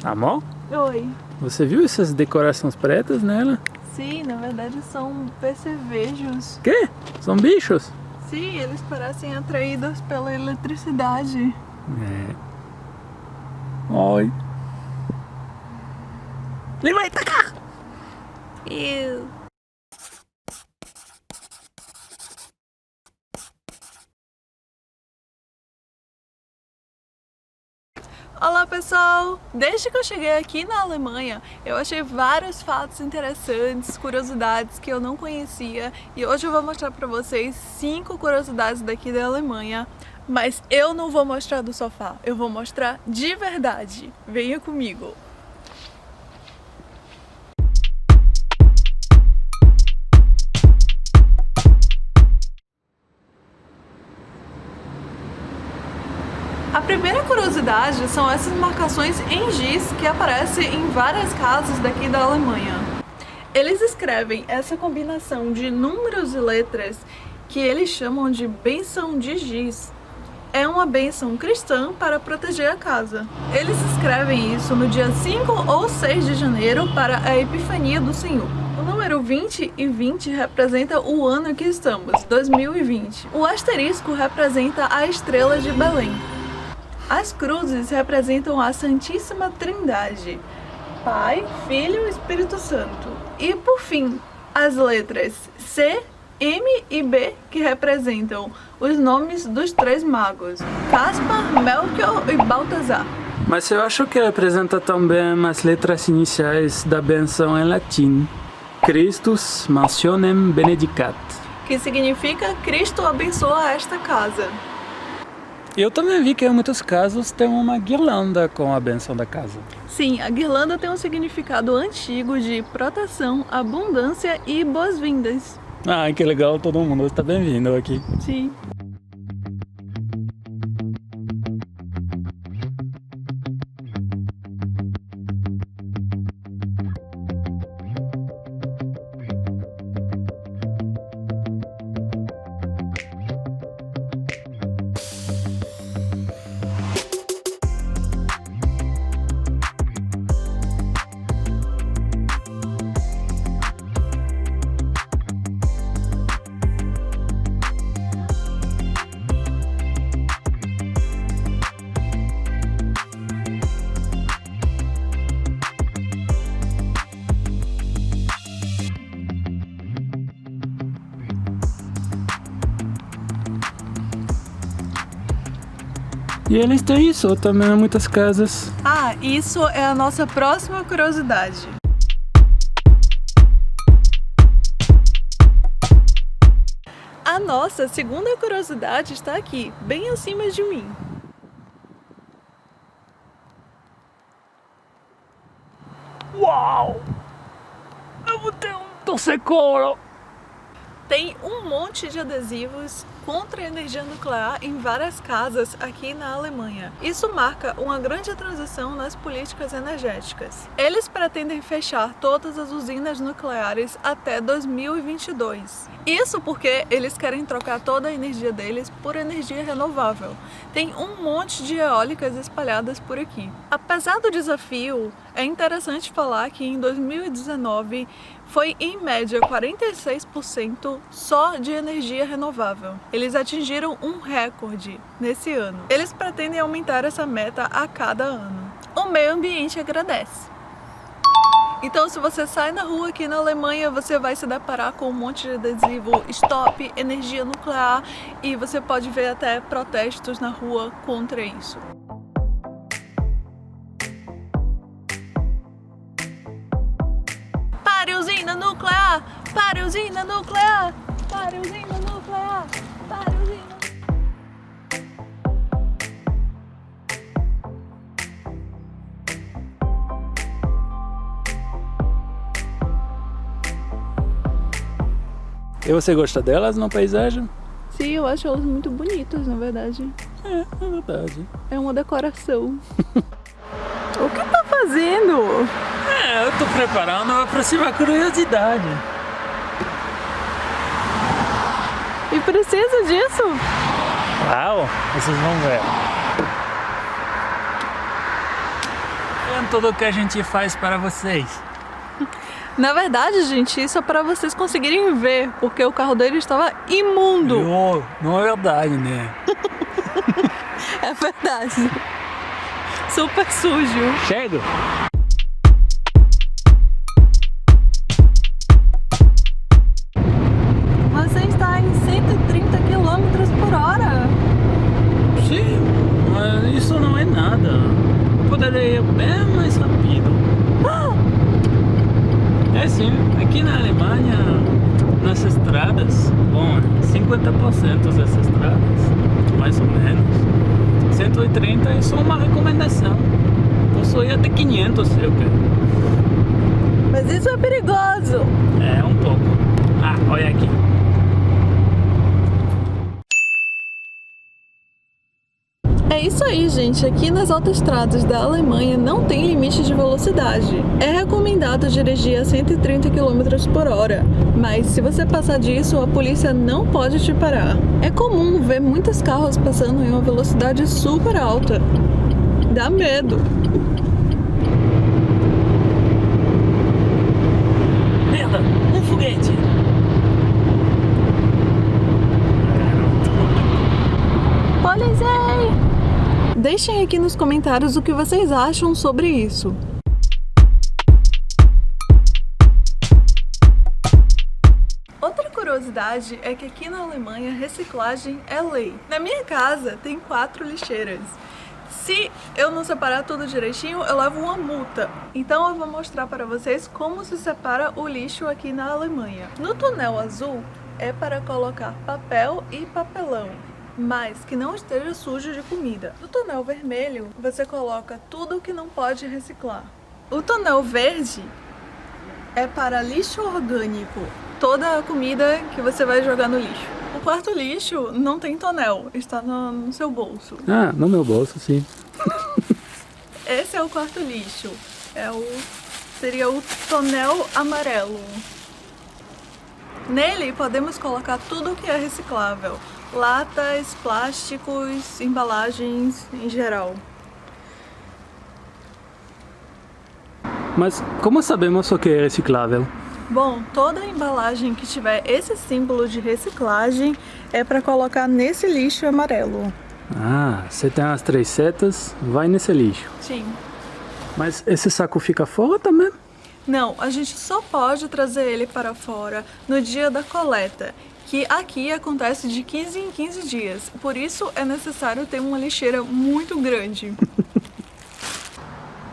Amor, Oi. você viu essas decorações pretas nela? Sim, na verdade são percevejos. Quê? São bichos? Sim, eles parecem atraídos pela eletricidade. É. Oi. Ele vai atacar! Olá pessoal! Desde que eu cheguei aqui na Alemanha, eu achei vários fatos interessantes, curiosidades que eu não conhecia, e hoje eu vou mostrar pra vocês 5 curiosidades daqui da Alemanha. Mas eu não vou mostrar do sofá, eu vou mostrar de verdade. Venha comigo! A primeira curiosidade são essas marcações em giz que aparecem em várias casas daqui da Alemanha. Eles escrevem essa combinação de números e letras que eles chamam de bênção de giz. É uma bênção cristã para proteger a casa. Eles escrevem isso no dia 5 ou 6 de janeiro para a Epifania do Senhor. O número 20 e 20 representa o ano que estamos, 2020. O asterisco representa a estrela de Belém. As cruzes representam a Santíssima Trindade, Pai, Filho e Espírito Santo. E por fim, as letras C, M e B, que representam os nomes dos 3 magos, Caspar, Melchior e Baltazar. Mas eu acho que representa também as letras iniciais da benção em latim. Christus mansionem benedicat. Que significa Cristo abençoa esta casa. Eu também vi que em muitos casos tem uma guirlanda com a benção da casa. Sim, a guirlanda tem um significado antigo de proteção, abundância e boas-vindas. Ah, que legal, todo mundo está bem-vindo aqui. Sim. E eles têm isso também em muitas casas. Ah, isso é a nossa próxima curiosidade. A nossa segunda curiosidade está aqui, bem acima de mim. Uau! Eu vou ter um torcedor! Tem um monte de adesivos contra a energia nuclear em várias casas aqui na Alemanha. Isso marca uma grande transição nas políticas energéticas. Eles pretendem fechar todas as usinas nucleares até 2022. Isso porque eles querem trocar toda a energia deles por energia renovável. Tem um monte de eólicas espalhadas por aqui. Apesar do desafio, é interessante falar que em 2019 foi em média 46% só de energia renovável. Eles atingiram um recorde nesse ano. Eles pretendem aumentar essa meta a cada ano. O meio ambiente agradece. Então, se você sai na rua aqui na Alemanha, você vai se deparar com um monte de adesivo Stop Energia Nuclear e você pode ver até protestos na rua contra isso. Pare usina nuclear! Pare usina nuclear! Pare usina nuclear! Pare usina. E você gosta delas na paisagem? Sim, eu acho elas muito bonitas, na verdade. É verdade. É uma decoração. O que tá fazendo? Eu tô preparando a próxima curiosidade. E precisa disso? Uau, vocês vão ver. tudo que a gente faz para vocês. Na verdade, gente, isso é para vocês conseguirem ver, porque o carro dele estava imundo. Não é verdade, né? É verdade. Super sujo. Chega! Você está em 130 km por hora. Sim, mas isso não é nada. Poderia ir bem mais rápido. É sim, aqui na Alemanha, nas estradas, bom, 50% das estradas, mais ou menos, 130 é só uma recomendação. Posso ir até 500 se eu quero. Mas isso é perigoso. É, um pouco. Ah, olha aqui. É isso aí, gente. Aqui nas autoestradas da Alemanha não tem limite de velocidade. É recomendado dirigir a 130 km por hora, mas se você passar disso, a polícia não pode te parar. É comum ver muitos carros passando em uma velocidade super alta. Dá medo. Merda, um foguete! Polizei! Deixem aqui nos comentários o que vocês acham sobre isso. Outra curiosidade é que aqui na Alemanha reciclagem é lei. Na minha casa tem 4 lixeiras. Se eu não separar tudo direitinho, eu levo uma multa. Então eu vou mostrar para vocês como se separa o lixo aqui na Alemanha. No tonel azul é para colocar papel e papelão, mas que não esteja sujo de comida. No tonel vermelho, você coloca tudo que não pode reciclar. O tonel verde é para lixo orgânico, toda a comida que você vai jogar no lixo. O quarto lixo não tem tonel, está no seu bolso. Ah, no meu bolso, sim. Esse é o quarto lixo, seria o tonel amarelo. Nele podemos colocar tudo que é reciclável. Latas, plásticos, embalagens em geral. Mas como sabemos o que é reciclável? Bom, toda embalagem que tiver esse símbolo de reciclagem é para colocar nesse lixo amarelo. Ah, você tem as 3 setas, vai nesse lixo. Sim. Mas esse saco fica fora também? Não, a gente só pode trazer ele para fora no dia da coleta, que aqui acontece de 15 em 15 dias. Por isso é necessário ter uma lixeira muito grande.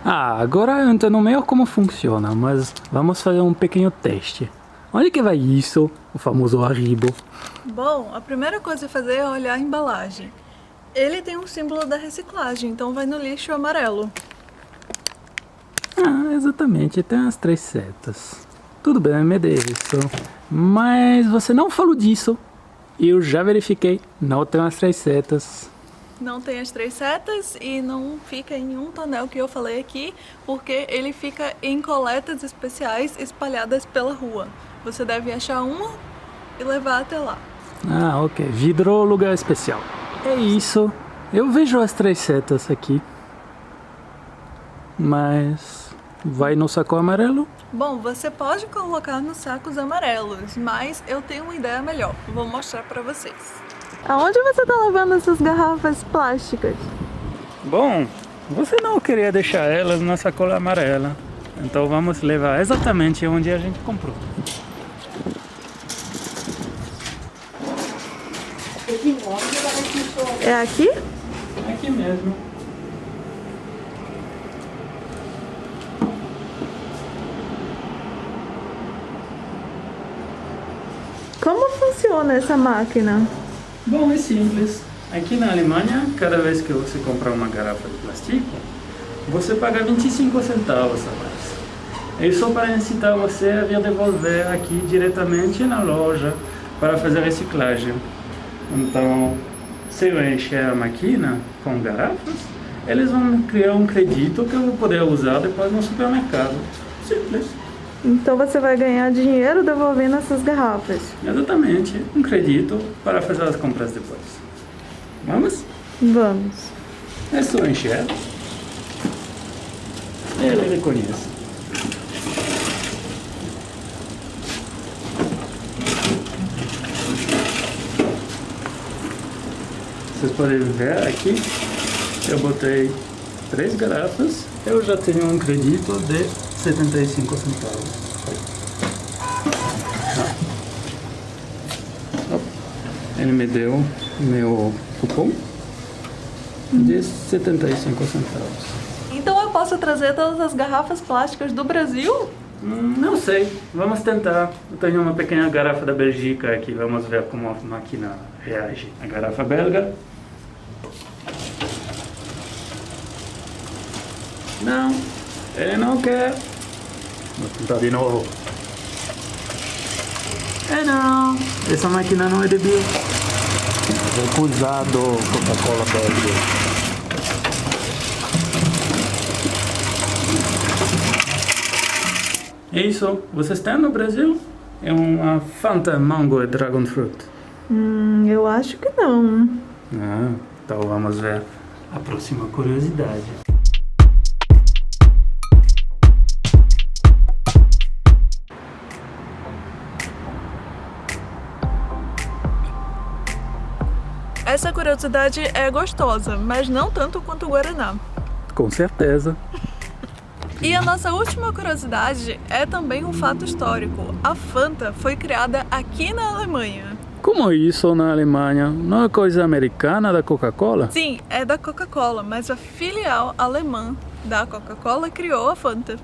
Ah, agora eu entendo melhor como funciona, mas vamos fazer um pequeno teste. Onde que vai isso, o famoso Haribo? Bom, a primeira coisa a fazer é olhar a embalagem. Ele tem um símbolo da reciclagem, então vai no lixo amarelo. Ah, exatamente, tem as 3 setas. Tudo bem, me dê isso. Mas você não falou disso. Eu já verifiquei, não tem as 3 setas. Não tem as 3 setas e não fica em um tonel que eu falei aqui, porque ele fica em coletas especiais espalhadas pela rua. Você deve achar uma e levar até lá. Ah, ok. Vidro lugar especial. É isso. Eu vejo as 3 setas aqui. Mas vai no saco amarelo? Bom, você pode colocar nos sacos amarelos, mas eu tenho uma ideia melhor. Vou mostrar para vocês. Aonde você está levando essas garrafas plásticas? Bom, você não queria deixar elas na sacola amarela. Então vamos levar exatamente onde a gente comprou. É aqui? Aqui mesmo. Como funciona essa máquina? Bom, é simples. Aqui na Alemanha, cada vez que você comprar uma garrafa de plástico, você paga 25 centavos a mais. É só para incitar você a vir devolver aqui diretamente na loja para fazer reciclagem. Então, se eu encher a máquina com garrafas, eles vão criar um crédito que eu vou poder usar depois no supermercado. Simples. Então você vai ganhar dinheiro devolvendo essas garrafas. Exatamente, um crédito para fazer as compras depois. Vamos? Vamos. É só encher. Ele reconhece. Vocês podem ver aqui, eu botei 3 garrafas, eu já tenho um crédito de 75 centavos. Ele me deu meu cupom de 75 centavos. Então eu posso trazer todas as garrafas plásticas do Brasil? Não sei, vamos tentar. Eu tenho uma pequena garrafa da Bélgica aqui, vamos ver como a máquina reage. A garrafa belga. Não, ele não quer. Vou tentar de novo. Não, essa máquina não é de bio. Recusado Coca-Cola Belga. É isso, vocês têm no Brasil? É uma Fanta Mango e Dragon Fruit. Eu acho que não. Então vamos ver a próxima curiosidade. Essa curiosidade é gostosa, mas não tanto quanto o Guaraná. Com certeza. E a nossa última curiosidade é também um fato histórico. A Fanta foi criada aqui na Alemanha. Como isso na Alemanha? Não é coisa americana da Coca-Cola? Sim, é da Coca-Cola, mas a filial alemã da Coca-Cola criou a Fanta.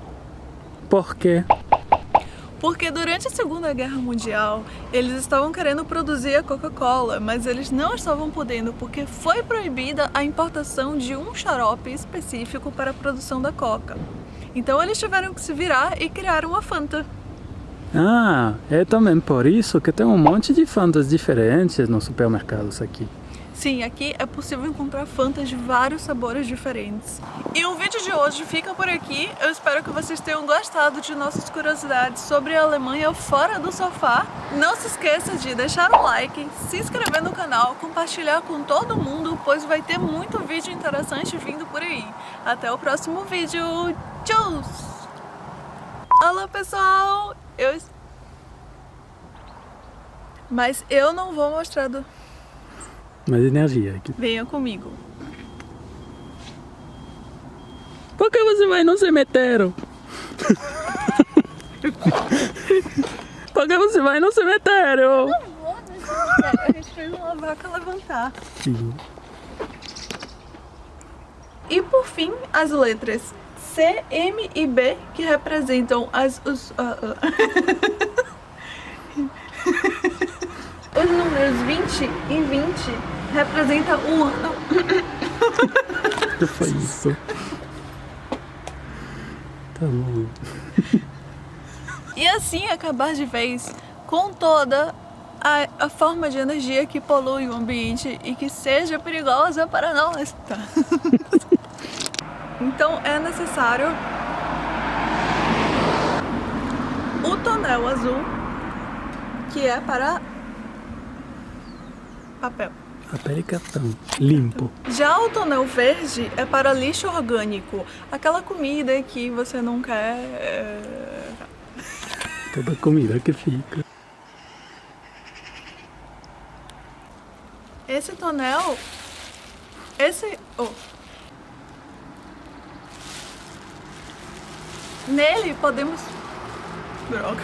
Por quê? Porque durante a Segunda Guerra Mundial, eles estavam querendo produzir a Coca-Cola, mas eles não estavam podendo porque foi proibida a importação de um xarope específico para a produção da Coca. Então eles tiveram que se virar e criaram a Fanta. É também por isso que tem um monte de Fantas diferentes nos supermercados aqui. Sim, aqui é possível encontrar Fantas de vários sabores diferentes. E o vídeo de hoje fica por aqui. Eu espero que vocês tenham gostado de nossas curiosidades sobre a Alemanha fora do sofá. Não se esqueça de deixar um like, se inscrever no canal, compartilhar com todo mundo, pois vai ter muito vídeo interessante vindo por aí. Até o próximo vídeo. Tchau! Olá, pessoal! Mas eu não vou mostrar do... Mais energia aqui. Venha comigo. Por que você vai no cemitério? Por que você vai no cemitério? Não vou no cemitério. A gente fez uma vaca levantar. Sim. E por fim, as letras C, M e B, que representam os números 20 e 20 representam um ano. O que foi isso? Tá bom. E assim acabar de vez com toda a forma de energia que polui o ambiente e que seja perigosa para nós. Tá? Então é necessário o tonel azul, que é para papel. Papel e cartão. Limpo. Já o tonel verde é para lixo orgânico, aquela comida que você não quer. Toda comida que fica. Esse tonel. Nele podemos. Droga.